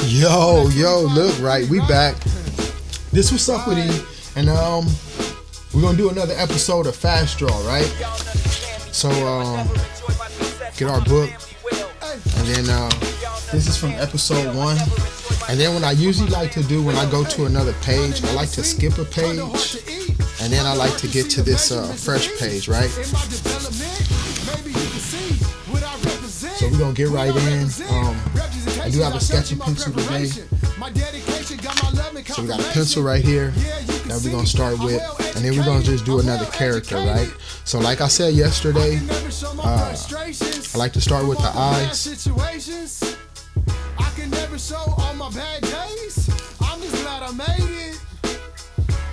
Yo, look, right, we back. This was Up With E, and we're gonna do another episode of Fast Draw, right? So get our book, and then this is from episode 1. And then what I usually like to do when I go to another page, I like to skip a page, and then I like to get to this fresh page, right? So we're gonna get right in. I do have a sketching pencil today. So we got a pencil right here that we're gonna start with, and then we're gonna just do another character, right? So like I said yesterday, I like to start with the eyes. I can never show all my bad days. I'm just glad I made it.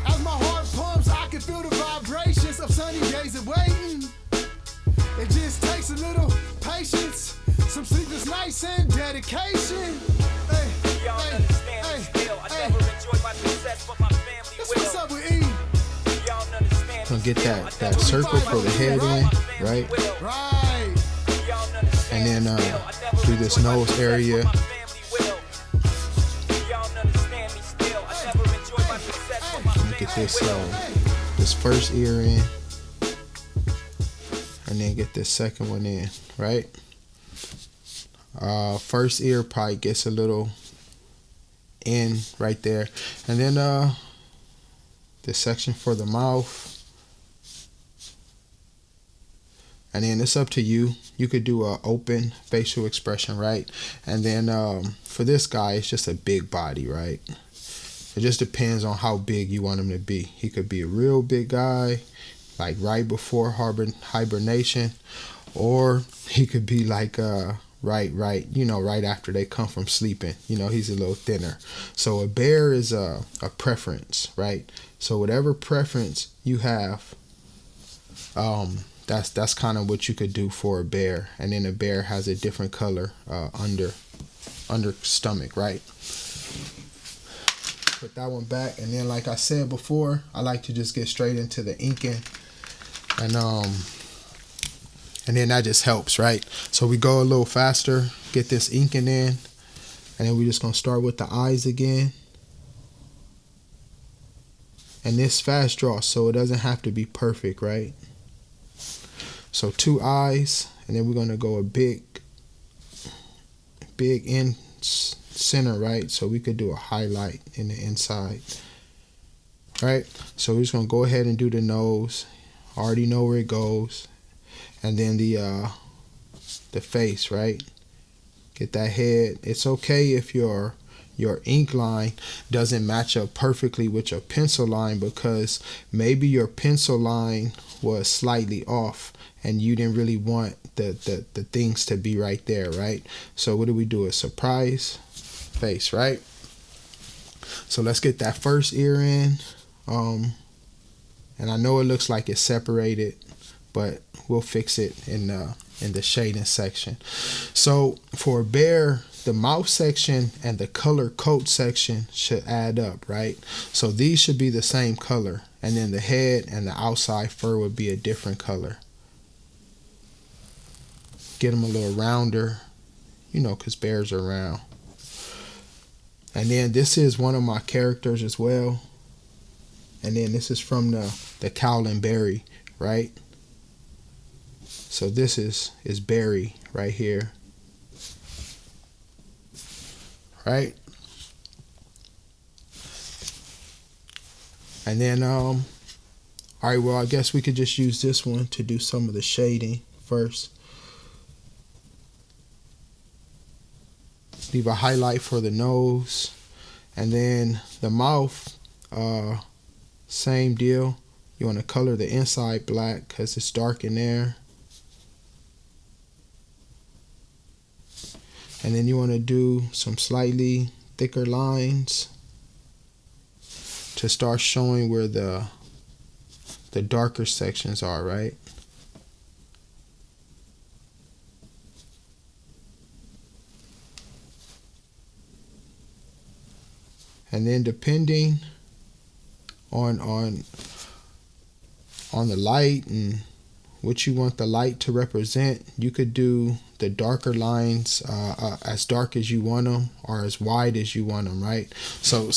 As my heart pumps, I can feel the vibrations of sunny days of waiting. It just takes a little patience, some sleepless nights and dedication. Hey, y'all understand me still. I never enjoyed my success, but my family will. What's up with E? Y'all understand. Gonna get that circle for the head in, right? Right. And then do this nose area. Get this first ear in, and then get this second one in, right? First ear probably gets a little in right there, and then this section for the mouth. And then it's up to you. You could do an open facial expression, right? And then for this guy, it's just a big body, right? It just depends on how big you want him to be. He could be a real big guy, like right before hibernation, or he could be like right after they come from sleeping. He's a little thinner. So a bear is a preference, right? So whatever preference you have, that's kind of what you could do for a bear. And then a bear has a different color under stomach, right? Put that one back, and then like I said before, I like to just get straight into the inking, and then that just helps, right? So we go a little faster, get this inking in, and then we're just gonna start with the eyes again. And this fast draw, so it doesn't have to be perfect, right? So 2 eyes, and then we're gonna go a big in center, right? So we could do a highlight in the inside, right? So we're just gonna go ahead and do the nose. Already know where it goes, and then the face, right? Get that head. It's okay if your ink line doesn't match up perfectly with your pencil line, because maybe your pencil line was slightly off and you didn't really want the things to be right there, right? So what do? A surprise face, right? So let's get that first ear in, and I know it looks like it's separated, but we'll fix it in the shading section. So for a bear, the mouth section and the color coat section should add up, right? So these should be the same color, and then the head and the outside fur would be a different color. Get them a little rounder, because bears are round. And then this is one of my characters as well. And then this is from the Cowlin Berry, right? So this is Berry right here, right? And then, all right, well, I guess we could just use this one to do some of the shading first. Leave a highlight for the nose, and then the mouth, same deal. You want to color the inside black because it's dark in there, and then you want to do some slightly thicker lines to start showing where the darker sections are, right? And then depending on the light and what you want the light to represent, you could do the darker lines as dark as you want them or as wide as you want them, right? So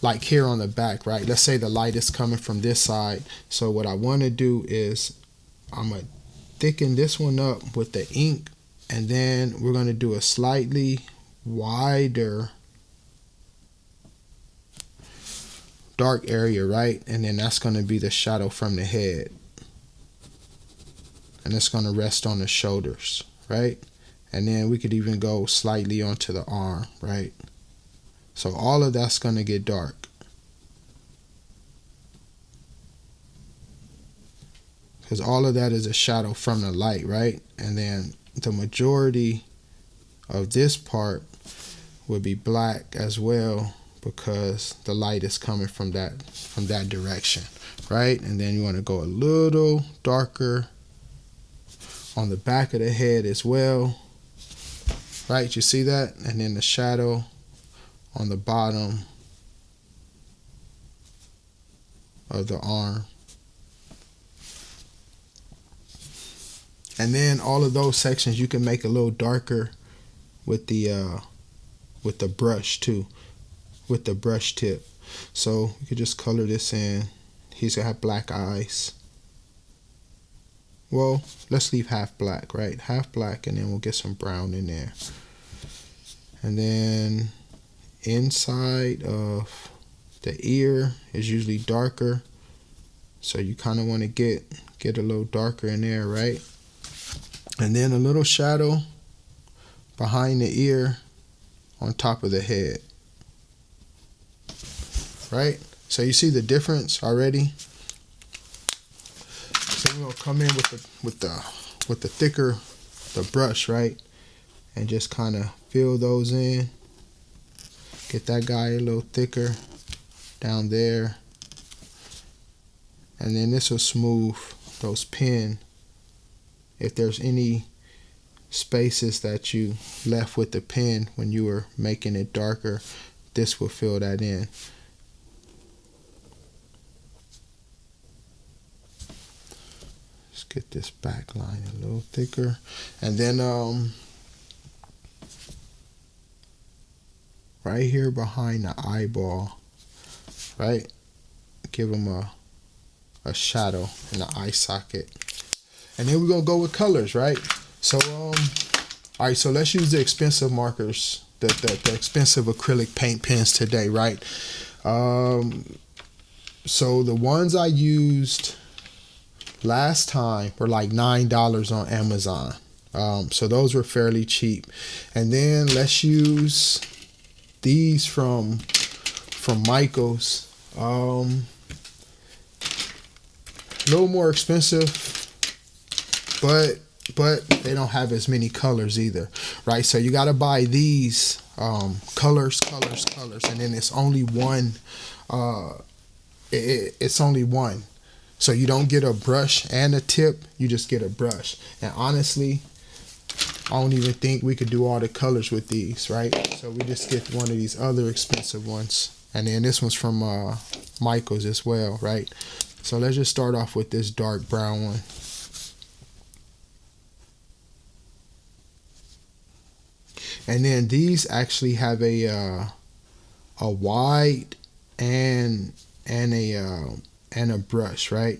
like here on the back, right? Let's say the light is coming from this side. So what I want to do is I'm going to thicken this one up with the ink, and then we're going to do a slightly wider dark area, right? And then that's going to be the shadow from the head, and it's going to rest on the shoulders, right? And then we could even go slightly onto the arm, right? So all of that's going to get dark, because all of that is a shadow from the light, right? And then the majority of this part would be black as well, because the light is coming from that direction, right? And then you want to go a little darker on the back of the head as well, right? You see that? And then the shadow on the bottom of the arm. And then all of those sections you can make a little darker with the brush too, with the brush tip. So you could just color this in. He's gonna have black eyes. Well, let's leave half black, right? Half black, and then we'll get some brown in there. And then inside of the ear is usually darker, so you kind of want to get a little darker in there, right? And then a little shadow behind the ear on top of the head, right? So you see the difference already. So we're gonna come in with the thicker brush, right? And just kind of fill those in. Get that guy a little thicker down there, and then this will smooth those pin. If there's any spaces that you left with the pen when you were making it darker, this will fill that in. Let's get this back line a little thicker. And then right here behind the eyeball, right? Give them a shadow in the eye socket. And then we're gonna go with colors, right? So all right, so let's use the expensive markers, the expensive acrylic paint pens today, right? So the ones I used last time were like $9 on Amazon. So those were fairly cheap. And then let's use these from Michaels. A little more expensive, but they don't have as many colors either, right? So you got to buy these colors, and then it's only one. It's only one. So you don't get a brush and a tip, you just get a brush. And honestly, I don't even think we could do all the colors with these, right? So we just get one of these other expensive ones. And then this one's from Michaels as well, right? So let's just start off with this dark brown one. And then these actually have a wide and a brush, right?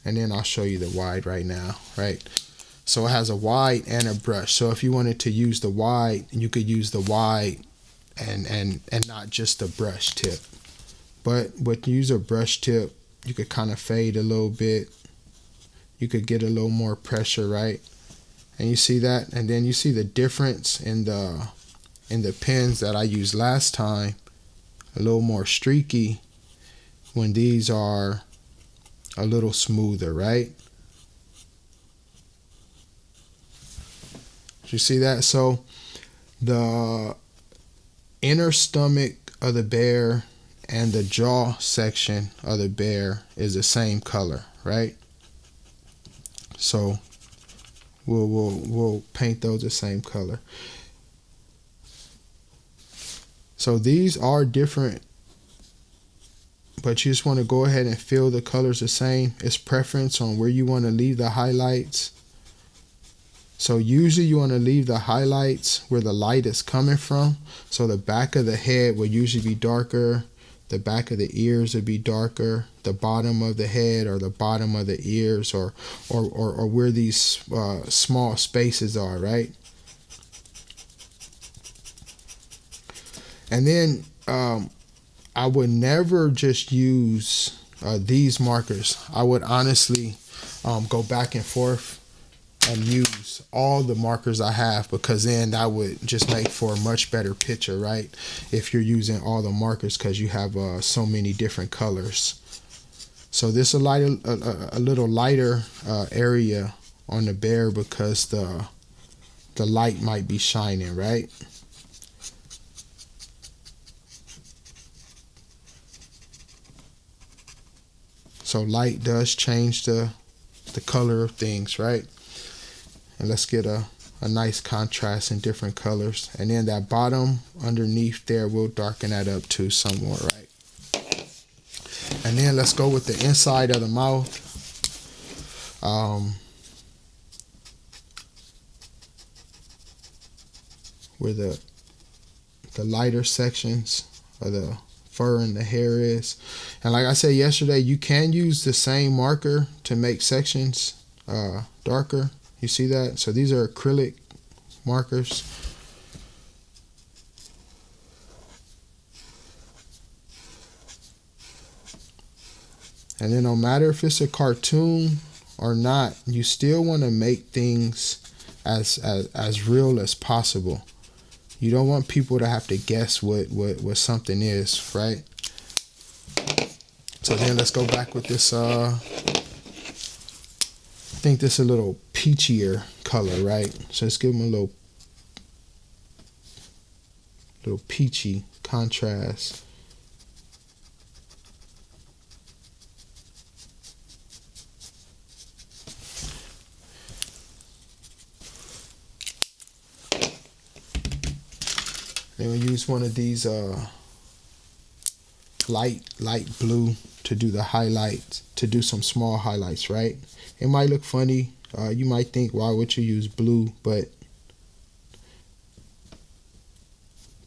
And then I'll show you the wide right now, right? So it has a wide and a brush. So if you wanted to use the wide, you could use the wide and not just the brush tip. But with use a brush tip, you could kind of fade a little bit. You could get a little more pressure, right? And you see that, and then you see the difference in the pens that I used last time, a little more streaky, when these are a little smoother, right? You see that? So the inner stomach of the bear and the jaw section of the bear is the same color, right? So we'll paint those the same color. So these are different but you just want to go ahead and fill the colors the same. It's preference on where you want to leave the highlights. So usually you want to leave the highlights where the light is coming from. So the back of the head will usually be darker. The back of the ears would be darker. The bottom of the head or the bottom of the ears or where these small spaces are, right? And then I would never just use these markers. I would honestly go back and forth and use all the markers I have, because then that would just make for a much better picture, right? If you're using all the markers, because you have so many different colors. So this is a little lighter area on the bear because the light might be shining, right? So light does change the color of things, right? And let's get a nice contrast in different colors. And then that bottom underneath there, we'll darken that up too somewhat, right? And then let's go with the inside of the mouth. Where the lighter sections of the fur and the hair is. And like I said yesterday, you can use the same marker to make sections darker. You see that? So these are acrylic markers. And then no matter if it's a cartoon or not, you still want to make things as real as possible. You don't want people to have to guess what something is, right? So then let's go back with this I think this is a little peachier color, right? So let's give them a little peachy contrast. Then we use one of these light blue to do the highlights, to do some small highlights, right? It might look funny. You might think, why would you use blue? But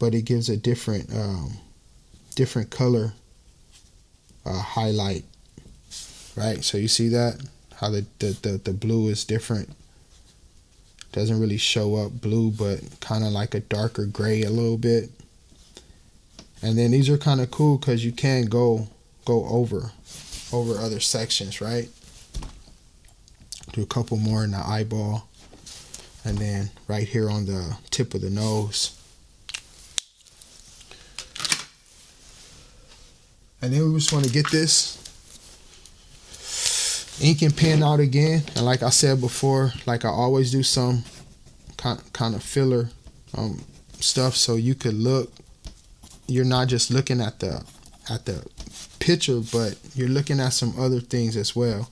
it gives a different color highlight, right? So you see that, how the blue is different. Doesn't really show up blue, but kind of like a darker gray a little bit. And then these are kind of cool because you can go over other sections, right? Do a couple more in the eyeball, and then right here on the tip of the nose. And then we just want to get this ink and pen out again. And like I said before, like I always do, some kind of filler stuff, so you could look. You're not just looking at the picture, but you're looking at some other things as well.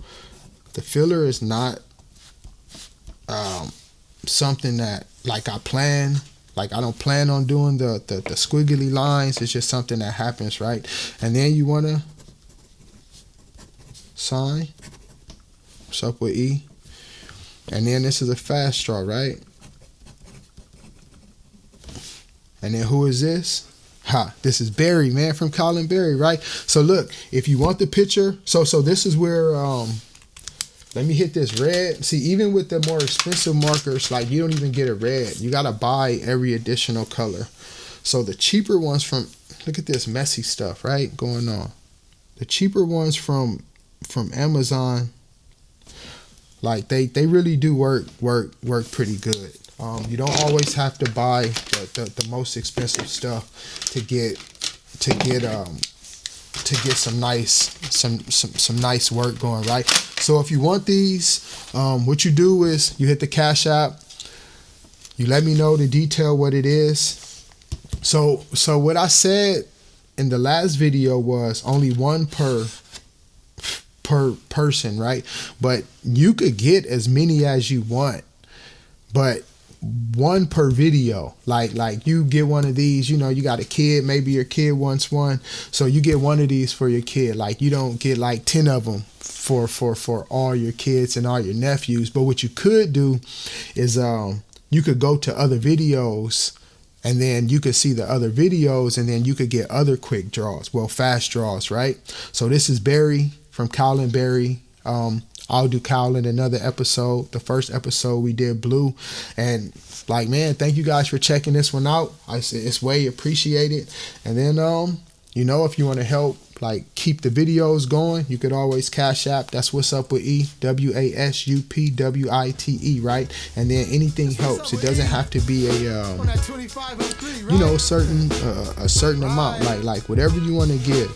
The filler is not something that like I don't plan on doing the squiggly lines. It's just something that happens, right? And then you want to sign WasupwitE. And then this is a fast draw, right? And then who is this? This is Barry, man, from Colin Barry, right? So look, if you want the picture, so this is where let me hit this red. See, even with the more expensive markers, like you don't even get a red. You gotta buy every additional color. So the cheaper ones from, look at this messy stuff, right, going on. The cheaper ones from Amazon, like they really do work pretty good. You don't always have to buy the most expensive stuff to get some nice work going, right? So if you want these, what you do is you hit the Cash App. You let me know the detail what it is. So what I said in the last video was only one per person, right? But you could get as many as you want. But one per video. Like you get one of these, you know, you got a kid, maybe your kid wants one, so you get one of these for your kid. Like you don't get like 10 of them for all your kids and all your nephews. But what you could do is you could go to other videos, and then you could see the other videos, and then you could get other quick draws, well, fast draws, right? So this is Barry from Cowlin Barry. I'll do Cowlin another episode. The first episode we did Blue, and like, man, thank you guys for checking this one out. I said it's way appreciated. And then you know, if you want to help like keep the videos going, you could always Cash App. That's WasupwitE, WasupwitE, right? And then anything helps. It doesn't have to be a you know, a certain amount. Like whatever you want to give.